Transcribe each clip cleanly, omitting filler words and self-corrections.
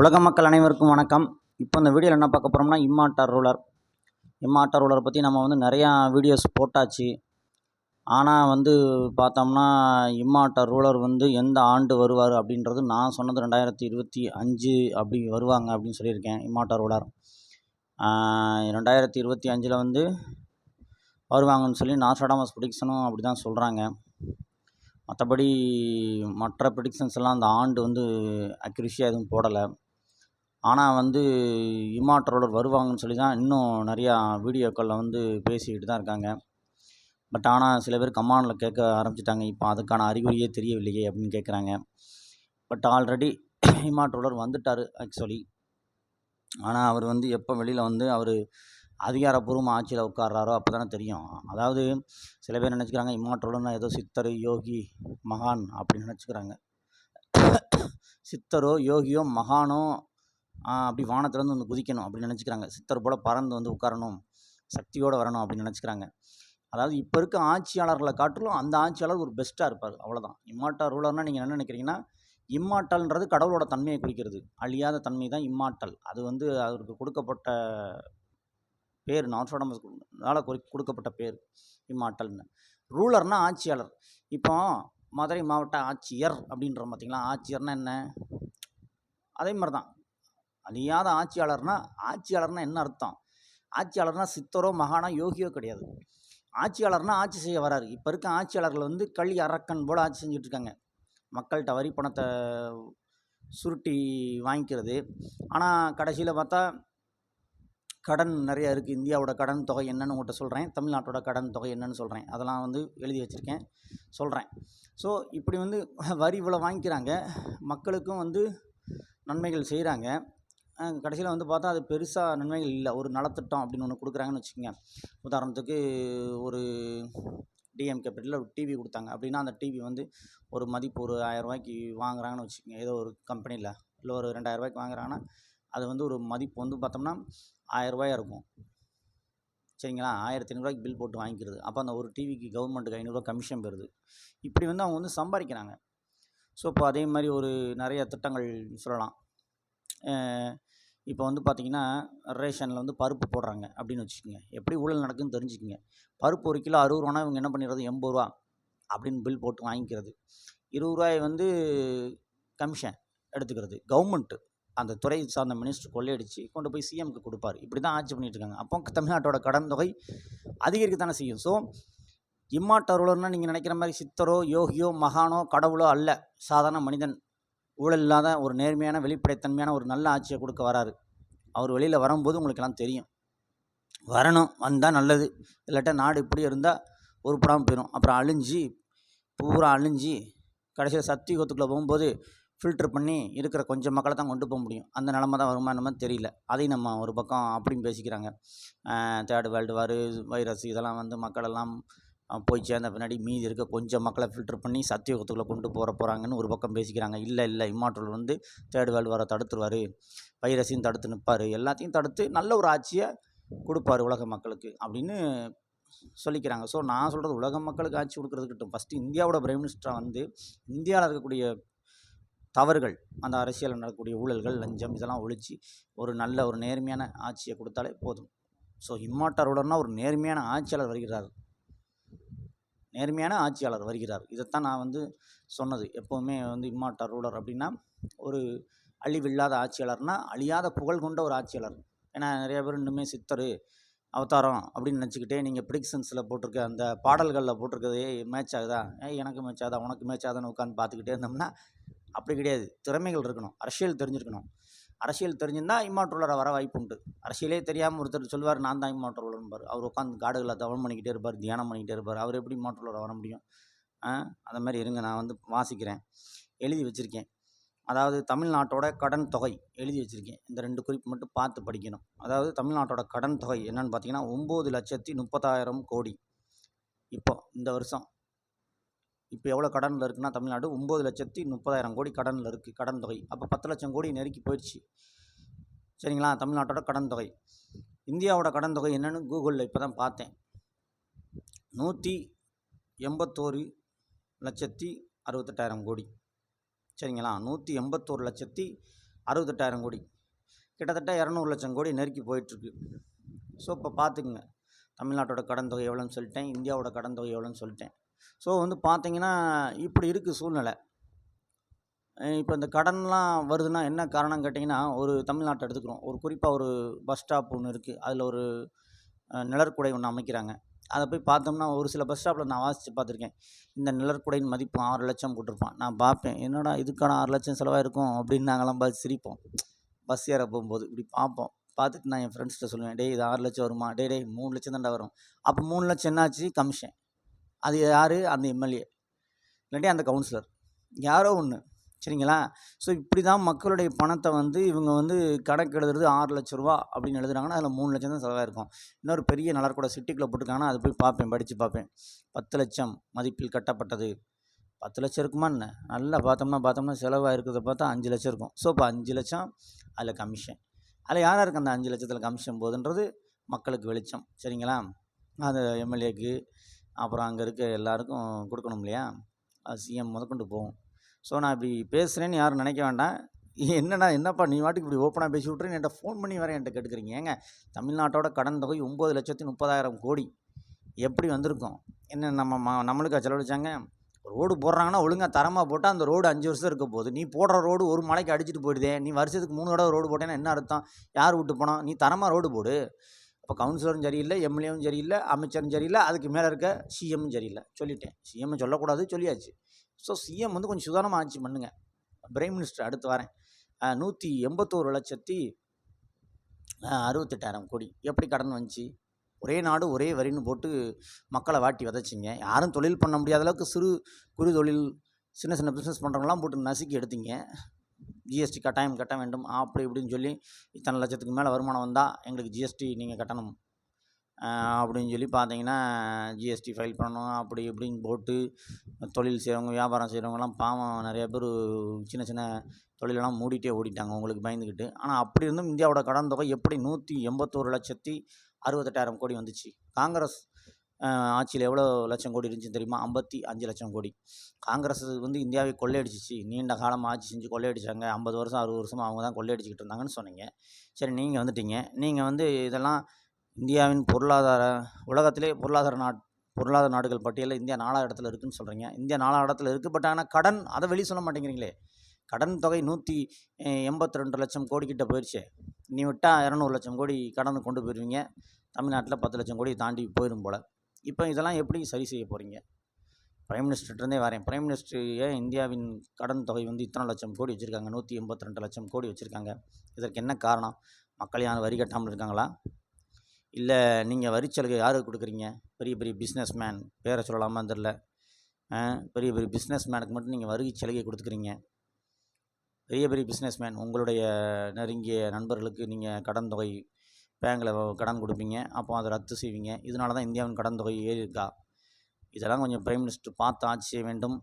உலக மக்கள் அனைவருக்கும் வணக்கம். இப்போ இந்த வீடியோவில் என்ன பார்க்க போகிறோம்னா இம்மார்ட்டல் ரூலரை பற்றி நம்ம நிறையா வீடியோஸ் போட்டாச்சு. ஆனால் பார்த்தோம்னா இம்மார்ட்டல் ரூலர் எந்த ஆண்டு வருவார் அப்படின்றது நான் சொன்னது 2025 அப்படி வருவாங்க அப்படின்னு சொல்லியிருக்கேன். இம்மார்ட்டல் ரூலர் 2025 வருவாங்கன்னு சொல்லி நாஸ்ட்ராடமஸ் ப்ரெடிக்ஷனும் அப்படி தான் சொல்கிறாங்க. மற்றபடி மற்ற ப்ரெடிக்ஷன்ஸ் எல்லாம் அந்த ஆண்டு அக்யூரேசியாக எதுவும் போடலை. ஆனால் இம்மார்ட்டல் ரூலர் வருவாங்கன்னு சொல்லி தான் இன்னும் நிறையா வீடியோக்களில் பேசிக்கிட்டு தான் இருக்காங்க. பட் ஆனால் சில பேர் கமெண்டில் கேட்க ஆரம்பிச்சிட்டாங்க, இப்போ அதுக்கான அறிகுறியே தெரியவில்லையே அப்படின்னு கேட்குறாங்க. பட் ஆல்ரெடி இம்மார்ட்டல் ரூலர் வந்துட்டார் ஆக்சுவலி. ஆனால் அவர் எப்போ வெளியில் அவர் அதிகாரப்பூர்வமாக ஆட்சியில் உட்கார்றாரோ அப்போ தானே தெரியும். அதாவது சில பேர் நினச்சிக்கிறாங்க இம்மார்ட்டல் ரூலர்னால் ஏதோ சித்தர், யோகி, மகான் அப்படின்னு நினச்சிக்கிறாங்க. சித்தரோ யோகியோ மகானோ அப்படி வானத்துலேருந்து குதிக்கணும் அப்படின்னு நினச்சிக்கிறாங்க. சித்தர் போல் பறந்து உட்காரணும், சக்தியோடு வரணும் அப்படின்னு நினச்சிக்கிறாங்க. அதாவது இப்போ இருக்க ஆட்சியாளர்களை காட்டிலும் அந்த ஆட்சியாளர் ஒரு பெஸ்ட்டாக இருப்பார், அவ்வளோதான். இம்மார்ட்டல் ரூலர்னால் நீங்கள் என்ன நினைக்கிறீங்கன்னா, இம்மார்ட்டல்ன்றது கடவுளோட தன்மையை குறிக்கிறது. அழியாத தன்மை தான் இம்மார்ட்டல். அது அவருக்கு கொடுக்கப்பட்ட பேர், நாஸ்ட்ராடமஸ்னால கொடுக்கப்பட்ட பேர் இம்மார்ட்டல்னு. ரூலர்னால் ஆட்சியாளர். இப்போ மதுரை மாவட்ட ஆட்சியர் அப்படின்றோம் பார்த்தீங்களா. ஆட்சியர்னால் என்ன? அதே மாதிரி தான் அழியாத ஆட்சியாளர்னா என்ன அர்த்தம்? ஆட்சியாளர்னா சித்தரோ மகானோ யோகியோ கிடையாது. ஆட்சியாளர்னா ஆட்சி செய்ய வராரு. இப்போ இருக்க ஆட்சியாளர்கள் களி அரக்கன் போல் ஆட்சி செஞ்சுட்ருக்காங்க. மக்கள்கிட்ட வரி பணத்தை சுருட்டி வாங்கிக்கிறது. ஆனால் கடைசியில் பார்த்தா கடன் நிறையா இருக்குது. இந்தியாவோட கடன் தொகை என்னன்னு உங்கள்கிட்ட சொல்கிறேன், தமிழ்நாட்டோட கடன் தொகை என்னன்னு சொல்கிறேன். அதெல்லாம் எழுதி வச்சுருக்கேன், சொல்கிறேன். ஸோ இப்படி வரி இவ்வளோ வாங்கிக்கிறாங்க, மக்களுக்கும் நன்மைகள் செய்கிறாங்க. கடைசியில் பார்த்தா அது பெருசாக நன்மைகள் இல்லை. ஒரு நலத்திட்டம் அப்படின்னு ஒன்று கொடுக்குறாங்கன்னு வச்சுக்கோங்க. உதாரணத்துக்கு ஒரு டிஎம்கே பீரியடில் ஒரு டிவி கொடுத்தாங்க அப்படின்னா, அந்த டிவி ஒரு மதிப்பு ஒரு 1000 ரூபாய்க்கு வாங்குறாங்கன்னு வச்சுக்கோங்க. ஏதோ ஒரு கம்பெனியில் இல்லை ஒரு 2000 ரூபாய்க்கு வாங்குறாங்கன்னா, அது ஒரு மதிப்பு பார்த்தோம்னா 1000 ரூபாயாக இருக்கும். சரிங்களா? 1500 ரூபாய்க்கு பில் போட்டு வாங்கிக்கிறது. அப்போ அந்த ஒரு டிவிக்கு கவர்மெண்ட்டுக்கு 500 ரூபா கமிஷன் பெறுது. இப்படி அவங்க சம்பாதிக்கிறாங்க. ஸோ இப்போ அதே மாதிரி ஒரு நிறைய திட்டங்கள் சொல்லலாம். இப்போ பார்த்தீங்கன்னா, ரேஷனில் பருப்பு போடுறாங்க அப்படின்னு வச்சுக்கோங்க. எப்படி ஊழல் நடக்குதுன்னு தெரிஞ்சுக்கோங்க. பருப்பு 1 கிலோ 60 ரூபானா இவங்க என்ன பண்ணிடுறது, 80 ரூபா அப்படின்னு பில் போட்டு வாங்கிக்கிறது. 20 ரூபாய் கமிஷன் எடுத்துக்கிறது. கவர்மெண்ட்டு அந்த துறை சார்ந்த மினிஸ்டர் கொள்ளையடிச்சு கொண்டு போய் சிஎம்க்கு கொடுப்பார். இப்படி தான் ஆட்சி பண்ணிகிட்டு இருக்காங்க. அப்போ தமிழ்நாட்டோட கடன் தொகை அதிகரிக்கத்தானே செய்யும். ஸோ இம்மார்ட்டல் ரூலர்னால் நீங்கள் நினைக்கிற மாதிரி சித்தரோ யோகியோ மகானோ கடவுளோ அல்ல, சாதாரண மனிதன். ஊழல் இல்லாத ஒரு நேர்மையான வெளிப்படைத்தன்மையான ஒரு நல்ல ஆட்சியை கொடுக்க வராரு. அவர் வெளியில் வரும்போது உங்களுக்கெல்லாம் தெரியும். வரணும், வந்தால் நல்லது. இல்லாட்டா நாடு இப்படி இருந்தால் உருப்படாமல் போயிடும். அப்புறம் பூரா அழிஞ்சு கடைசியில் சத்தியுகத்துக்குள்ளே போகும்போது ஃபில்ட்ரு பண்ணி இருக்கிற கொஞ்சம் மக்களை தான் கொண்டு போக முடியும். அந்த நிலமை தான் வருமா என்னமோ தெரியல. அதையும் நம்ம ஒரு பக்கம் அப்படின்னு பேசிக்கிறாங்க. 3rd வேர்ல்டு வார், வைரஸ் இதெல்லாம் மக்களெல்லாம் போய் சேர்ந்த பின்னாடி மீதி இருக்க கொஞ்சம் மக்களை ஃபில்ட்ரு பண்ணி சத்தியுகத்துக்குள்ளே கொண்டு போகிறாங்கன்னு ஒரு பக்கம் பேசிக்கிறாங்க. இல்லை இம்மார்ட்டல் 3rd வேர்ல்டு வாரை தடுத்துருவார், வைரஸையும் தடுத்து நிற்பார், எல்லாத்தையும் தடுத்து நல்ல ஒரு ஆட்சியை கொடுப்பார் உலக மக்களுக்கு அப்படின்னு சொல்லிக்கிறாங்க. ஸோ நான் சொல்கிறது, உலக மக்களுக்கு ஆட்சி கொடுக்குறதுக்கிட்டும் ஃபஸ்ட்டு இந்தியாவோட பிரைம் மினிஸ்டராக இந்தியாவில் இருக்கக்கூடிய தவறுகள், அந்த அரசியலில் நடக்கக்கூடிய ஊழல்கள், லஞ்சம் இதெல்லாம் ஒழித்து ஒரு நல்ல ஒரு நேர்மையான ஆட்சியை கொடுத்தாலே போதும். ஸோ இம்மார்ட்டல் ரூலர்னால் ஒரு நேர்மையான ஆட்சியாளர் வருகிறார். இதைத்தான் நான் சொன்னது. எப்போவுமே இம்மார்ட்டல் ரூலர் அப்படின்னா ஒரு அழிவில்லாத ஆட்சியாளர்னால் அழியாத புகழ் கொண்ட ஒரு ஆட்சியாளர். ஏன்னா நிறைய பேர் இன்னுமே சித்தர் அவதாரம் அப்படின்னு நினச்சிக்கிட்டே நீங்கள் ப்ரிடிக்ஷன்ஸில் போட்டிருக்க அந்த பாடல்களில் போட்டிருக்கதே மேட்ச் ஆகுதா, எனக்கு மேட்ச் ஆகுதா, உனக்கு மேட்ச் ஆகுதான்னு உட்காந்து பார்த்துக்கிட்டே இருந்தோம்னா அப்படி கிடையாது. திறமைகள் இருக்கணும், அரசியல் தெரிஞ்சிருக்கணும். அரசியல் தெரிஞ்சிருந்தால் இம்மார்ட்டல் ரூலரை வர வாய்ப்பு உண்டு. அரசியலே தெரியாமல் ஒருத்தர் சொல்லுவார் நான் தான் இம்மார்ட்டல் ரூலர்பார். அவர் உட்காந்து காடுகளை தவம் பண்ணிக்கிட்டே இருப்பார், தியானம் பண்ணிக்கிட்டே இருப்பார். அவர் எப்படி இம்மார்ட்டல் ரூலர் வர முடியும்? அந்த மாதிரி இருங்க, நான் வாசிக்கிறேன், எழுதி வச்சுருக்கேன். அதாவது தமிழ்நாட்டோட கடன் தொகை எழுதி வச்சுருக்கேன். இந்த 2 குறிப்பு மட்டும் பார்த்து படிக்கணும். அதாவது தமிழ்நாட்டோட கடன் தொகை என்னன்னு பார்த்தீங்கன்னா 9,30,000 கோடி. இப்போ இந்த வருஷம் இப்போ எவ்வளோ கடனில் இருக்குன்னா தமிழ்நாடு 9,30,000 கோடி கடனில் இருக்குது, கடன் தொகை. அப்போ 10 லட்சம் கோடி நெருக்கி போயிடுச்சு. சரிங்களா? தமிழ்நாட்டோட கடன் தொகை. இந்தியாவோட கடன் தொகை என்னென்னு கூகுளில் இப்போ தான் பார்த்தேன். 181,68,68,000 கோடி. சரிங்களா? 181,68,68,000 68,000 கோடி, கிட்டத்தட்ட 200 லட்சம் கோடி நெருக்கி போயிட்டுருக்கு. ஸோ இப்போ பார்த்துக்குங்க, தமிழ்நாட்டோட கடன் தொகை எவ்வளோன்னு சொல்லிட்டேன், இந்தியாவோட கடன் தொகை எவ்வளோன்னு சொல்லிட்டேன். ஸோ வந்து பார்த்தீங்கன்னா இப்படி இருக்குது சூழ்நிலை. இப்போ இந்த கடன்லாம் வருதுன்னா என்ன காரணம் கேட்டிங்கன்னா, ஒரு தமிழ்நாட்டை எடுத்துக்கிறோம். ஒரு குறிப்பாக ஒரு பஸ் ஸ்டாப் ஒன்று இருக்குது. அதில் ஒரு நிழற்குடை ஒன்று அமைக்கிறாங்க. அதை போய் பார்த்தோம்னா ஒரு சில பஸ் ஸ்டாப்பில் நான் வாசித்து பார்த்துருக்கேன். இந்த நிழற்குடையின் மதிப்பு 6 லட்சம் போட்டிருப்பான். நான் பார்ப்பேன், என்னடா இதுக்கான 6 லட்சம் செலவாயிருக்கும் அப்படின்னு நாங்கள்லாம் பார்த்து சிரிப்போம். பஸ் ஏற போகும்போது இப்படி பார்ப்போம். பார்த்துட்டு நான் என் ஃப்ரெண்ட்ஸ்கிட்ட சொல்லுவேன், டேய் இது 6 லட்சம் வருமா? டேய் 3 லட்சம் தான்டா வரும். அப்போ 3 லட்சம் என்னாச்சு? கமிஷன். அது யார்? அந்த எம்எல்ஏ இல்லாட்டி அந்த கவுன்சிலர், யாரோ ஒன்று. சரிங்களா? ஸோ இப்படி தான் மக்களுடைய பணத்தை வந்து இவங்க வந்து கணக்கு எழுதுறது 6 லட்ச ரூபா அப்படின்னு எழுதுறாங்கன்னா அதில் 3 லட்சம் தான் செலவாயிருக்கும். இன்னொரு பெரிய நலர்கூட சிட்டிக்குள்ளே போட்டிருக்காங்கன்னா அது போய் பார்ப்பேன், படித்து பார்ப்பேன். 10 லட்சம் மதிப்பில் கட்டப்பட்டது. 10 லட்சம் இருக்குமா என்ன? நல்லா பார்த்தோம்னா செலவாக இருக்கிறத பார்த்தா 5 லட்சம் இருக்கும். ஸோ இப்போ 5 லட்சம் அதில் கமிஷன். அதில் யாராக இருக்குது அந்த 5 லட்சத்தில் கமிஷன் போகுதுன்றது மக்களுக்கு வெளிச்சம். சரிங்களா? அது எம்எல்ஏக்கு அப்புறம் அங்கே இருக்க எல்லாருக்கும் கொடுக்கணும் இல்லையா? அது சிஎம் முதற்கொண்டு போகும். ஸோ நான் இப்படி பேசுகிறேன்னு யாரும் நினைக்க வேண்டாம். என்னப்பா நீ வாட்டுக்கு இப்படி ஓப்பனாக பேசி விட்றேன்னு என்கிட்ட ஃபோன் பண்ணி வேறு என்கிட்ட கேட்டுக்கிறீங்க. ஏங்க, தமிழ்நாட்டோட கடன் தொகை 9,30,000 கோடி எப்படி வந்திருக்கும்? என்ன நம்மளுக்கா செலவழிச்சாங்க? ரோடு போடுறாங்கன்னா ஒழுங்காக தரமாக போட்டால் அந்த ரோடு 5 வருஷம் இருக்க போகுது. நீ போடுற ரோடு ஒரு மலைக்கு அடிச்சுட்டு போயிடுதே. நீ வருஷத்துக்கு 3 தடவை ரோடு போட்டேன்னா என்ன அர்த்தம்? யார் விட்டு போனோம்? நீ தரமாக ரோடு போடு. அப்போ கவுன்சிலரும் சரியில்லை, எம்எல்ஏவும் சரியில்லை, அமைச்சரும் சரியில்லை, அதுக்கு மேலே இருக்க சிஎம்மும் சரியில்லை. சொல்லிட்டேன், சிஎம்மை சொல்லக்கூடாது, சொல்லியாச்சு. ஸோ சிஎம் வந்து கொஞ்சம் சுதாரணமாக ஆட்சி பண்ணுங்க. பிரைம் மினிஸ்டர் அடுத்து வரேன். 181,68,000 கோடி எப்படி கடன் வந்துச்சு? ஒரே நாடு ஒரே வரின்னு போட்டு மக்களை வாட்டி விதைச்சிங்க. யாரும் தொழில் பண்ண முடியாத அளவுக்கு சிறு குறு தொழில் சின்ன சின்ன பிஸ்னஸ் பண்ணுறவங்களாம் போட்டு நசுக்கி எடுத்தீங்க. ஜிஎஸ்டி கட்டாயம் கட்ட வேண்டும் அப்படி இப்படின்னு சொல்லி, இத்தனை லட்சத்துக்கு மேலே வருமானம் வந்தால் எங்களுக்கு ஜிஎஸ்டி நீங்கள் கட்டணும் அப்படின்னு சொல்லி பார்த்தீங்கன்னா, ஜிஎஸ்டி ஃபைல் பண்ணணும் அப்படி இப்படின்னு போட்டு தொழில் செய்கிறவங்க, வியாபாரம் செய்கிறவங்கலாம் பாவம் நிறைய பேர் சின்ன சின்ன தொழிலெல்லாம் மூடிட்டே ஓடிட்டாங்க உங்களுக்கு பயந்துக்கிட்டு. ஆனால் அப்படி இருந்தும் இந்தியாவோட கடன் தொகை எப்படி 181,68,000 கோடி வந்துச்சு? காங்கிரஸ் ஆட்சியில் எவ்வளோ லட்சம் கோடி இருந்துச்சு தெரியுமா? 55 லட்சம் கோடி. காங்கிரஸ் வந்து இந்தியாவை கொள்ளையடிச்சிச்சு. நீண்ட காலமாக ஆட்சி செஞ்சு கொள்ளையடிச்சாங்க. 50 வருஷம் 60 வருஷமாக அவங்க தான் கொள்ளையடிச்சிக்கிட்டு இருந்தாங்கன்னு சொன்னீங்க. சரி, நீங்கள் வந்துட்டீங்க. நீங்கள் வந்து இதெல்லாம் இந்தியாவின் உலகத்திலே பொருளாதார நாடுகள் பட்டியலில் இந்தியா 4ஆவது இடத்துல இருக்குதுன்னு சொல்கிறீங்க. இந்தியா 4ஆவது இடத்துல இருக்குது. பட் ஆனால் கடன் அதை வெளியே சொல்ல மாட்டேங்கிறீங்களே. கடன் தொகை 182 லட்சம் கோடி கிட்ட போயிடுச்சு. நீ விட்டால் 200 லட்சம் கோடி கடனை கொண்டு போயிடுவீங்க. தமிழ்நாட்டில் 10 லட்சம் கோடி தாண்டி போயிடும் போல். இப்போ இதெல்லாம் எப்படி சரி செய்ய போகிறீங்க? பிரைம் மினிஸ்டர்கிட்டருந்தே வரேன். பிரைம் மினிஸ்டர் ஏன் இந்தியாவின் கடன் தொகை வந்து இத்தனை லட்சம் கோடி வச்சுருக்காங்க? 182 லட்சம் கோடி வச்சுருக்காங்க. இதற்கு என்ன காரணம்? மக்கள் யாரும் வரி கட்டாமல் இருக்காங்களா? இல்லை நீங்கள் வரிச்சலுகை யாருக்கு கொடுக்குறீங்க? பெரிய பெரிய பிஸ்னஸ் மேன், பேரை சொல்லலாமான்னு தெரில, பெரிய பெரிய பிஸ்னஸ் மேனுக்கு மட்டும் நீங்கள் வரி சலுகை கொடுத்துக்கிறீங்க. பெரிய பெரிய பிஸ்னஸ் மேன் உங்களுடைய நெருங்கிய நண்பர்களுக்கு நீங்கள் கடன் தொகை பேங்கில் கடன் கொடுப்பீங்க. அப்போ அதை ரத்து செய்வீங்க. இதனால தான் இந்தியாவின் கடன் தொகை ஏறி இருக்கா? இதெல்லாம் கொஞ்சம் பிரைம் மினிஸ்டர் பார்த்து ஆட்சி செய்ய வேண்டும்.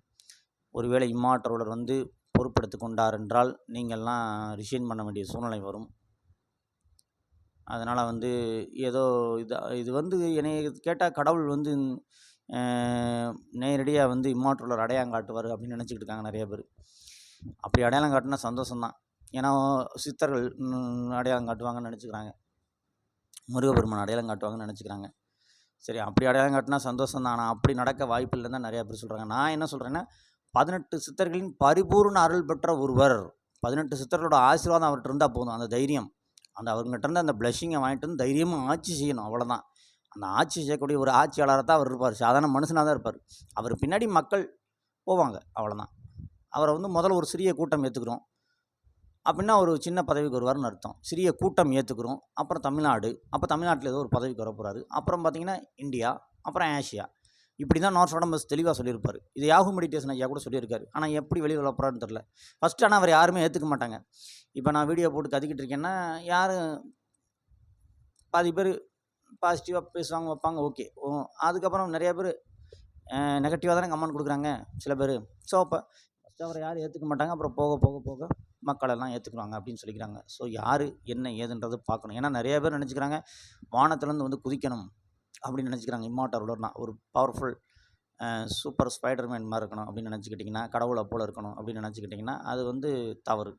ஒருவேளை இம்மாற்றோடர் வந்து பொறுப்பெடுத்து கொண்டார் என்றால் நீங்கள்லாம் ரிசைன் பண்ண வேண்டிய சூழ்நிலை வரும். அதனால் வந்து ஏதோ இது வந்து என்னை கேட்டால் கடவுள் வந்து நேரடியாக வந்து இம்மாற்றோடர் அடையாளம் காட்டுவார் அப்படின்னு நினச்சிக்கிட்டு இருக்காங்க நிறைய பேர். அப்படி அடையாளம் காட்டினா சந்தோஷம்தான். ஏன்னா சித்தர்கள் அடையாளம் காட்டுவாங்கன்னு நினச்சிக்கிறாங்க, முருகப்பெருமான் அடையாளம் காட்டுவாங்கன்னு நினச்சிக்கிறாங்க. சரி, அப்படி அடையாளம் காட்டினா சந்தோஷம் தான். ஆனால் அப்படி நடக்க வாய்ப்பு இல்லைன்னு தான் நிறையா பேர் சொல்கிறாங்க. நான் என்ன சொல்கிறேன்னா, 18 சித்தர்களின் பரிபூர்ண அருள் பெற்ற ஒருவர், 18 சித்தர்களோட ஆசீர்வாதம் அவர்கிட்ட இருந்தால் போதும். அந்த தைரியம், அந்த அவர்கிட்ட இருந்து அந்த பிளஷிங்கை வாங்கிட்டு வந்து தைரியமாக ஆட்சி செய்யணும், அவ்வளோதான். அந்த ஆட்சி செய்யக்கூடிய ஒரு ஆட்சியாளராக தான் அவர் இருப்பார். சாதாரண மனுஷனாக தான் இருப்பார். அவர் பின்னாடி மக்கள் போவாங்க, அவ்வளோதான். அவரை வந்து முதல்ல ஒரு சிறிய கூட்டம் ஏற்றுக்கிறோம் அப்படின்னா ஒரு சின்ன பதவிக்கு வருவார்னு அர்த்தம். சிறிய கூட்டம் ஏற்றுக்கிறோம், அப்புறம் தமிழ்நாடு, அப்போ தமிழ்நாட்டில் ஏதோ ஒரு பதவிக்கு வர போகிறாரு, அப்புறம் பார்த்திங்கன்னா இந்தியா, அப்புறம் ஆசியா. இப்படி தான் நார்த்ஸ்டாடமஸ் தெளிவாக சொல்லியிருப்பார். இது யாஹூ மெடிடேஷன் ஐயா கூட சொல்லியிருக்காரு. ஆனால் எப்படி வெளியில் வர போகிறாருன்னு தெரில. ஃபஸ்ட்டு ஆனால் அவர் யாருமே ஏற்றுக்க மாட்டாங்க. இப்போ நான் வீடியோ போட்டு கத்திக்கிட்டு இருக்கேன்னா யாரும் பாதி பேர் பாசிட்டிவாக பேசுவாங்க, வைப்பாங்க, ஓகே. அதுக்கப்புறம் நிறையா பேர் நெகட்டிவாக தானே கமெண்ட் கொடுக்குறாங்க சில பேர். ஸோ அப்போ ஃபஸ்ட்டு அவரை யாரும் ஏற்றுக்க மாட்டாங்க, அப்புறம் போக போக போக மக்களெல்லாம் ஏற்றுக்குவாங்க அப்படின்னு சொல்லிக்கிறாங்க. ஸோ யார் என்ன ஏதுன்றது பார்க்கணும். ஏன்னா நிறைய பேர் நினச்சிக்கிறாங்க வானத்துலேருந்து வந்து குதிக்கணும் அப்படின்னு நினச்சிக்கிறாங்க. இம்மார்ட்டல்னா ஒரு பவர்ஃபுல் சூப்பர் ஸ்பைடர்மேன் மாதிரி இருக்கணும் அப்படின்னு நினச்சிக்கிட்டிங்கன்னா, கடவுளை போல் இருக்கணும் அப்படின்னு நினச்சிக்கிட்டிங்கன்னா அது வந்து தவறு.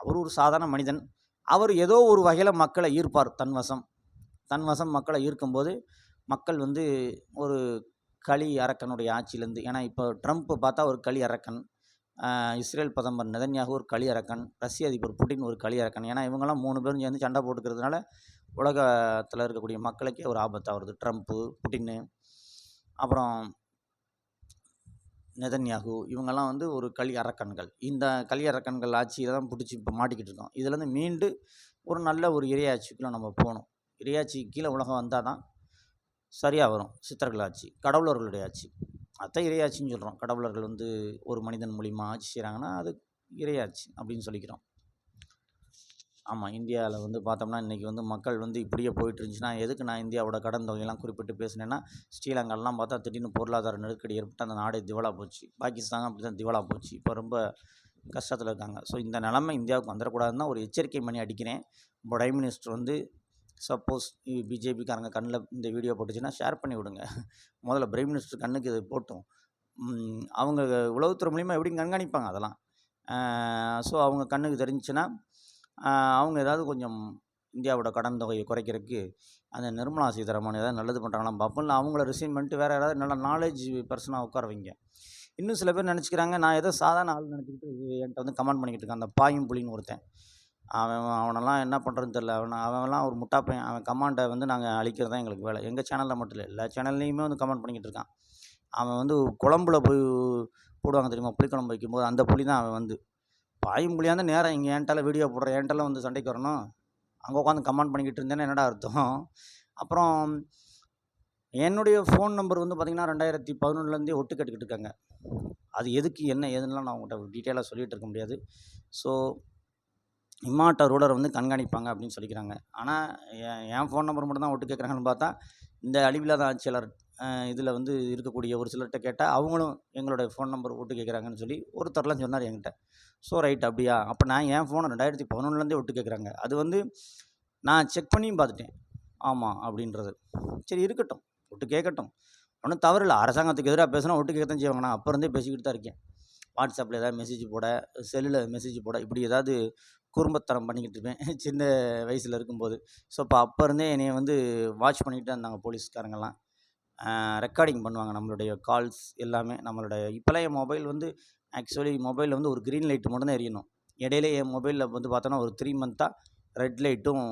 அவர் ஒரு சாதாரண மனிதன். அவர் ஏதோ ஒரு வகையில் மக்களை ஈர்ப்பார் தன் வசம் மக்களை ஈர்க்கும்போது மக்கள் வந்து ஒரு களி அரக்கனுடைய ஆட்சியிலேருந்து, ஏன்னா இப்போ ட்ரம்ப் பார்த்தா ஒரு களி அரக்கன், இஸ்ரேல் பிரதமர் நெதன்யாகு ஒரு களி அரக்கன், ரஷ்ய அதிபர் புட்டின் ஒரு களி அரக்கன். ஏன்னா இவங்கெல்லாம் 3 பேரும் சேர்ந்து சண்டை போட்டுக்கிறதுனால உலகத்தில் இருக்கக்கூடிய மக்களுக்கே ஒரு ஆபத்தாக வருது. ட்ரம்ப்பு, புட்டின்னு, அப்புறம் நெதன்யாகு, இவங்கெல்லாம் வந்து ஒரு களி அரக்கன்கள். இந்த களி அரக்கன்கள் ஆட்சியில் தான் பிடிச்சி இப்போ மாட்டிக்கிட்டு இருக்கோம். இதுலேருந்து மீண்டு ஒரு நல்ல ஒரு இறையாட்சிக்குள்ளே நம்ம போகணும். இறையாட்சிக்கு கீழே உலகம் வந்தால் தான் சரியாக வரும். சித்தர்கள் ஆட்சி, கடவுளர்களுடைய ஆட்சி, அதான் இறையாட்சின்னு சொல்கிறோம். கடவுளர்கள் வந்து ஒரு மனிதன் மூலிமா ஆட்சி செய்கிறாங்கன்னா அது இறையாட்சி அப்படின்னு சொல்லிக்கிறோம். ஆமாம், இந்தியாவில் வந்து பார்த்தோம்னா இன்றைக்கி வந்து மக்கள் வந்து இப்படியே போயிட்டு இருந்துச்சுன்னா, எதுக்கு நான் இந்தியாவோட கடன் தொகையெல்லாம் குறிப்பிட்டு பேசினேன்னா, ஸ்ரீலங்காலாம் பார்த்தா திடீர்னு பொருளாதார நெருக்கடி ஏற்பட்டு அந்த நாடே திவாலா போச்சு. பாகிஸ்தான் அப்படி தான் திவாலா போச்சு. இப்போ ரொம்ப கஷ்டத்தில் இருக்காங்க. ஸோ இந்த நிலைமை இந்தியாவுக்கு வந்துடக்கூடாதுன்னு தான் ஒரு எச்சரிக்கை பண்ணி அடிக்கிறேன். பிரைம் மினிஸ்டர் வந்து சப்போஸ் பிஜேபிக்காரங்க கண்ணில் இந்த வீடியோ போட்டுச்சுன்னா ஷேர் பண்ணி விடுங்க. முதல்ல பிரைம் மினிஸ்டர் கண்ணுக்கு இது போட்டும். அவங்க உளவுத்துறை மூலிமா எப்படி கண்காணிப்பாங்க அதெல்லாம். ஸோ அவங்க கண்ணுக்கு தெரிஞ்சுச்சுன்னா அவங்க ஏதாவது கொஞ்சம் இந்தியாவோட கடன் தொகையை குறைக்கிறதுக்கு அந்த நிர்மலா சீதாராமன் ஏதாவது நல்லது பண்ணுறாங்களாம் பார்ப்போம். இல்லை அவங்கள ரிசைன் பண்ணிட்டு வேறு யாராவது நல்ல நாலேஜ் பர்சனாக உட்கார வைங்க. இன்னும் சில பேர் நினச்சிக்கிறாங்க, நான் ஏதோ சாதாரண ஆள் நினச்சிக்கிட்டு என்கிட்ட வந்து கமெண்ட் பண்ணிக்கிட்டு இருக்கான். அந்த பாயும் புலின்னு ஒருத்தன், அவனெல்லாம் என்ன பண்ணுறதுன்னு தெரில. அவன்லாம் ஒரு முட்டா பையன். அவன் கமாண்டை வந்து நாங்கள் அழிக்கிறது தான் எங்களுக்கு வேலை. எங்கள் சேனலில் மட்டும் இல்லை, எல்லா சேனல்லையுமே வந்து கமெண்ட் பண்ணிக்கிட்டு இருக்கான். அவன் வந்து குழம்புல போய் போடுவாங்க தெரியுமா, புளிக்குழம்பு வைக்கும்போது அந்த புளி தான் அவன் வந்து. பாயும் புளியாக இருந்தால் நேரம் இங்கே என்கிட்ட வீடியோ போடுறேன், என்கிட்ட வந்து சண்டைக்கு வரணும். அங்கே உட்காந்து கமெண்ட் பண்ணிக்கிட்டு இருந்தேன்னா என்னடா அர்த்தம்? அப்புறம் என்னுடைய ஃபோன் நம்பர் வந்து பார்த்திங்கன்னா 2011லேருந்தே ஒட்டு கேட்டுக்கிட்டு இருக்காங்க. அது எதுக்கு என்ன ஏதுன்னெலாம் நான் உங்கள்கிட்ட டீட்டெயிலாக சொல்லிகிட்டு இருக்க முடியாது. ஸோ இம்மாட்ட ரூலரை வந்து கண்காணிப்பாங்க அப்படின்னு சொல்லிக்கிறாங்க. ஆனால் என் ஃபோன் நம்பர் மட்டும் தான் ஒட்டு கேட்குறாங்கன்னு பார்த்தா, இந்த அழிவில்லாத ஆட்சியாளர் இதில் வந்து இருக்கக்கூடிய ஒரு சிலர்கிட்ட கேட்டால் அவங்களும் எங்களுடைய ஃபோன் நம்பர் ஒட்டு கேட்குறாங்கன்னு சொல்லி ஒருத்தர்லாம் சொன்னார் என்கிட்ட. ஸோ ரைட், அப்படியா? அப்போ நான் என் ஃபோனை 2011லேருந்தே ஒட்டு கேட்குறாங்க. அது வந்து நான் செக் பண்ணியும் பார்த்துட்டேன், ஆமாம் அப்படின்றது. சரி இருக்கட்டும், ஒட்டு கேட்கட்டும், ஒன்றும் தவறு இல்லை. அரசாங்கத்துக்கு எதிராக பேசினா ஒட்டு கேட்க தான் செய்வாங்க. நான் அப்போ இருந்தே பேசிக்கிட்டு தான் இருக்கேன். வாட்ஸ்அப்பில் ஏதாவது மெசேஜ் போட, செல்லில் மெசேஜ் போட, இப்படி ஏதாவது குறும்பத்தனம் பண்ணிக்கிட்டு இருப்பேன் சின்ன வயசில் இருக்கும்போது. ஸோ அப்போ இருந்தே என்னை வந்து வாட்ச் பண்ணிக்கிட்டு தான் இருந்தாங்க போலீஸ்காரங்கெல்லாம். ரெக்கார்டிங் பண்ணுவாங்க நம்மளுடைய கால்ஸ் எல்லாமே. நம்மளுடைய இப்போலாம் என் மொபைல் வந்து ஆக்சுவலி மொபைலில் வந்து ஒரு க்ரீன் லைட்டு மட்டும் தான் எரியணும். இடையில என் மொபைலில் வந்து பார்த்தோன்னா ஒரு 3 மந்த்தாக ரெட் லைட்டும்,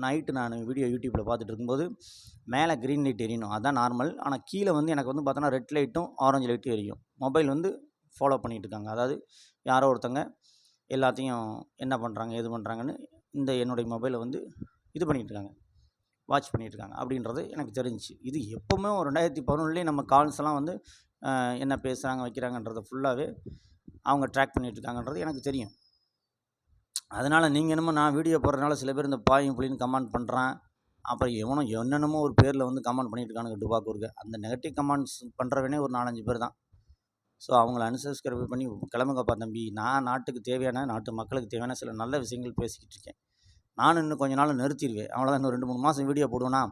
நைட்டு நான் வீடியோ யூடியூப்பில் பார்த்துட்டு இருக்கும்போது மேலே க்ரீன் லைட் எரியணும், அதுதான் நார்மல். ஆனால் கீழே வந்து எனக்கு வந்து பார்த்தோன்னா ரெட் லைட்டும் ஆரஞ்சு லைட்டும் எரியும். மொபைல் வந்து ஃபாலோ பண்ணிகிட்டு இருக்காங்க. அதாவது யாரோ ஒருத்தங்க எல்லாத்தையும் என்ன பண்ணுறாங்க ஏது பண்ணுறாங்கன்னு இந்த என்னுடைய மொபைலை வந்து இது பண்ணிகிட்டு இருக்காங்க, வாட்ச் பண்ணிகிட்டு இருக்காங்க அப்படின்றது எனக்கு தெரிஞ்சிச்சு. இது எப்போவுமே 2011லேயே நம்ம கால்ஸ் எல்லாம் வந்து என்ன பேசுகிறாங்க வைக்கிறாங்கன்றதை ஃபுல்லாகவே அவங்க ட்ராக் பண்ணிகிட்டு இருக்காங்கன்றது எனக்கு தெரியும். அதனால் நீங்கள் என்னமோ நான் வீடியோ போடுறதுனால சில பேர் இந்த பாயும் புலின்னு கமெண்ட் பண்ணுறான், அப்புறம் எவனோ என்னென்னமோ ஒரு பேரில் வந்து கமெண்ட் பண்ணிகிட்டு இருக்கானுங்க டுபாக்கூருக்கு. அந்த நெகட்டிவ் கமெண்ட்ஸ் பண்ணுறவனே ஒரு 4-5 பேர் தான். ஸோ அவங்கள அன்சப்ஸ்கிரைப் பண்ணி கிளம்புங்கப்பா தம்பி. நான் நாட்டுக்கு தேவையான, நாட்டு மக்களுக்கு தேவையான சில நல்ல விஷயங்கள் பேசிக்கிட்டு இருக்கேன். நானும் இன்னும் கொஞ்ச நாள் நிறுத்திடுவேன். அவ்வளோதான், இன்னும் 2-3 மாதம் வீடியோ போடுவேன்னா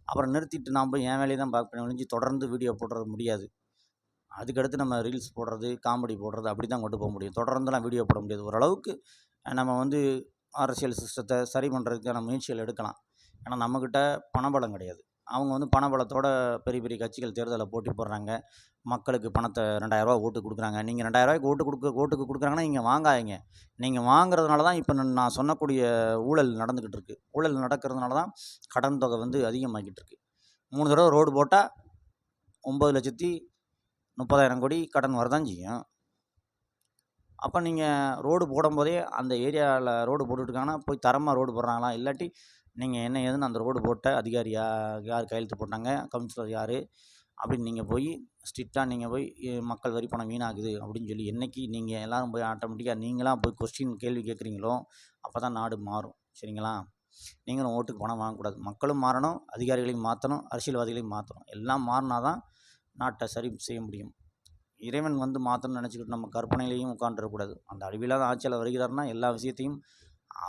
அப்புறம் நிறுத்திட்டு நான் போய் என் வேலையை தான் பார்ப்பேன் ஒழிஞ்சு தொடர்ந்து வீடியோ போடுறது முடியாது. அதுக்கடுத்து நம்ம ரீல்ஸ் போடுறது, காமெடி போடுறது அப்படி தான் கொண்டு போக முடியும். தொடர்ந்துலாம் வீடியோ போட முடியாது. ஓரளவுக்கு நம்ம வந்து அரசியல் சிஸ்டத்தை சரி பண்ணுறதுக்கான முயற்சிகள் எடுக்கலாம். ஏன்னா நம்மக்கிட்ட பணபலம் கிடையாது. அவங்க வந்து பணபலத்தோட பெரிய பெரிய கட்சிகள் தேர்தலில் போட்டி போடுறாங்க. மக்களுக்கு பணத்தை ரூ. 2000 ஓட்டுக்கு கொடுக்குறாங்க. நீங்கள் ரூ. 2000 ஓட்டுக்கு கொடுக்குறாங்கன்னா நீங்கள் வாங்காதீங்க. நீங்கள் வாங்குறதுனால தான் இப்போ நான் சொன்னக்கூடிய ஊழல் நடந்துக்கிட்டு இருக்குது. ஊழல் நடக்கிறதுனால தான் கடன் தொகை வந்து அதிகமாகிக்கிட்டு இருக்குது. 3 தடவை ரோடு போட்டால் 9,30,000 கோடி கடன் வரதான் செய்யும். அப்போ நீங்கள் ரோடு போடும்போதே அந்த ஏரியாவில் ரோடு போட்டுட்ருக்காங்கன்னா போய் தரமாக ரோடு போடுறாங்களா? இல்லாட்டி நீங்கள் என்ன ஏதுன்னு அந்த ரோடு போட்ட அதிகாரி யார் கையெழுத்து போட்டாங்க, கவுன்சிலர் யார் அப்படின்னு நீங்கள் போய் ஸ்ட்ரிக்டாக நீங்கள் போய் மக்கள் வரி பணம் வீணாகுது அப்படின்னு சொல்லி என்றைக்கு நீங்கள் எல்லோரும் போய் ஆட்டோமேட்டிக்காக நீங்களாம் போய் கேள்வி கேட்குறீங்களோ அப்போ தான் நாடு மாறும். சரிங்களா? நீங்களும் ஓட்டுக்கு பணம் வாங்கக்கூடாது. மக்களும் மாறணும், அதிகாரிகளையும் மாற்றணும், அரசியல்வாதிகளையும் மாற்றணும். எல்லாம் மாறினா தான் நாட்டை சரி செய்ய முடியும். இறைவன் வந்து மாற்றணும்னு நினச்சிக்கிட்டு நம்ம கற்பனையிலையும் உட்காந்துடக்கூடாது. அந்த அழிவில்லாத ஆட்சியில் வருகிறார்னா எல்லா விஷயத்தையும்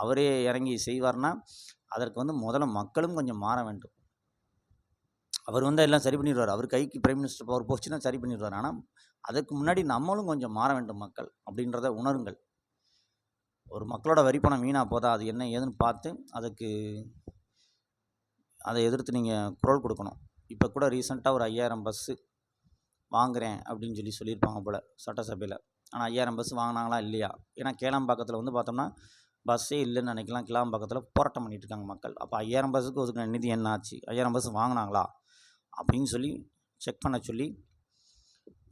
அவரே இறங்கி செய்வார்னா அதற்கு வந்து முதல்ல மக்களும் கொஞ்சம் மாற வேண்டும். அவர் வந்து எல்லாம் சரி பண்ணிடுவார். அவர் கைக்கு பிரைம் மினிஸ்டர் பவர் போச்சுன்னா சரி பண்ணிடுவார். ஆனால் அதுக்கு முன்னாடி நம்மளும் கொஞ்சம் மாற வேண்டும் மக்கள் அப்படின்றத உணருங்கள். ஒரு மக்களோட வரி பணம் வீணாக போதா, அது என்ன ஏதுன்னு பார்த்து அதை எதிர்த்து நீங்கள் குரல் கொடுக்கணும். இப்போ கூட ரீசெண்டாக ஒரு 5000 பஸ்ஸு வாங்குகிறேன் அப்படின்னு சொல்லியிருப்பாங்க போல் சட்டசபையில். ஆனால் 5000 பஸ் வாங்கினாங்களா இல்லையா? ஏன்னா கேளம்பாக்கத்தில் வந்து பார்த்தோம்னா பஸ்ஸே இல்லைன்னு நினைக்கலாம். கிளாம்பாக்கத்தில் போராட்டம் பண்ணிகிட்டு இருக்காங்க மக்கள். அப்போ 5000 பஸ்ஸுக்கு ஒதுக்கின நிதி என்ன ஆச்சு? 5000 பஸ் வாங்கினாங்களா அப்படின்னு சொல்லி செக் பண்ண சொல்லி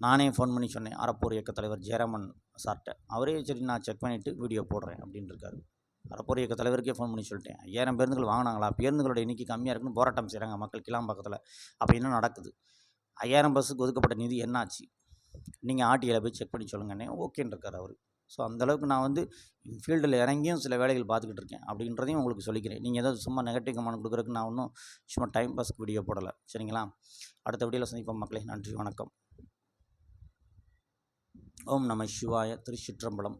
நானே ஃபோன் பண்ணி சொன்னேன். அறப்போர் இயக்க தலைவர் ஜெயராமன் சார்கிட்ட. அவரே சரி நான் செக் பண்ணிவிட்டு வீடியோ போடுறேன் அப்படின்னு இருக்காரு. அறப்போர் இயக்க தலைவருக்கே ஃபோன் பண்ணி சொல்லிட்டேன். 5000 பேருந்துகள் வாங்கினாங்களா? பேருந்துகளோட எண்ணிக்கை கம்மியாக இருக்குன்னு போராட்டம் செய்கிறாங்க மக்கள் கிளாம்பாக்கத்தில். அப்போ என்ன நடக்குது? 5000 பஸ்ஸுக்கு ஒதுக்கப்பட்ட நிதி என்னாச்சு? நீங்கள் ஆர்டிஐயில் போய் செக் பண்ணி சொல்லுங்கண்ணே. ஓகேன்னு இருக்கார் அவர். ஸோ அந்தளவுக்கு நான் வந்து ஃபீல்டில் இறங்கியும் சில வேலைகள் பார்த்துக்கிட்டு இருக்கேன் அப்படின்றதையும் உங்களுக்கு சொல்லிக்கிறேன். நீங்கள் ஏதாவது சும்மா நெகட்டிவ் கமெண்ட் கொடுக்குறதுக்கு நான் ஒன்றும் சும்மா டைம் பாஸ்க்கு வீடியோ போடலை. சரிங்களா? அடுத்த வீடியோவில் சந்திப்போம் மக்களே. நன்றி, வணக்கம். ஓம் நம சிவாய. திருச்சிற்றம்பலம்.